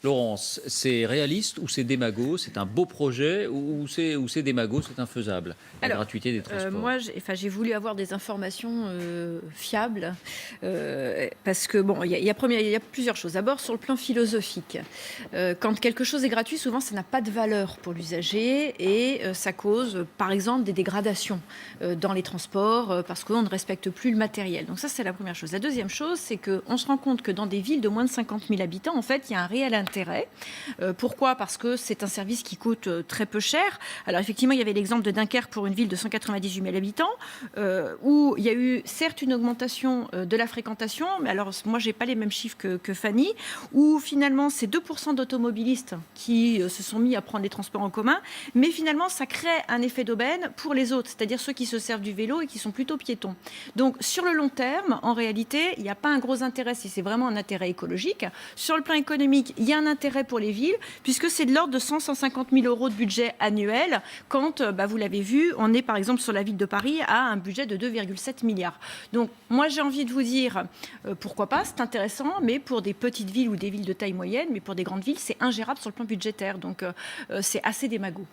Laurence, c'est réaliste ou c'est démago? C'est un beau projet ou c'est démago, c'est infaisable? La Alors, gratuité des transports. moi, j'ai voulu avoir des informations fiables parce que, bon, il y a plusieurs choses. D'abord, sur le plan philosophique, quand quelque chose est gratuit, souvent, ça n'a pas de valeur pour l'usager et ça cause, par exemple, des dégradations dans les transports parce qu'on ne respecte plus le matériel. Donc ça, c'est la première chose. La deuxième chose, c'est qu'on se rend compte que dans des villes de moins de 50 000 habitants, en fait, il y a un réel intérêt. Pourquoi? Parce que c'est un service qui coûte très peu cher. Alors, effectivement, il y avait l'exemple de Dunkerque pour une ville de 198 000 habitants, où il y a eu certes une augmentation de la fréquentation, mais alors moi, je n'ai pas les mêmes chiffres que Fanny, où finalement, c'est 2% d'automobilistes qui se sont mis à prendre les transports en commun, mais finalement, ça crée un effet d'aubaine pour les autres, c'est-à-dire ceux qui se servent du vélo et qui sont plutôt piétons. Donc, sur le long terme, en réalité, il n'y a pas un gros intérêt si c'est vraiment un intérêt écologique. Sur le plan économique, il y a un intérêt pour les villes, puisque c'est de l'ordre de 100-150 000 euros de budget annuel, quand, vous l'avez vu, on est par exemple sur la ville de Paris à un budget de 2,7 milliards. Donc moi j'ai envie de vous dire, pourquoi pas, c'est intéressant, mais pour des petites villes ou des villes de taille moyenne, mais pour des grandes villes, c'est ingérable sur le plan budgétaire. Donc c'est assez démago.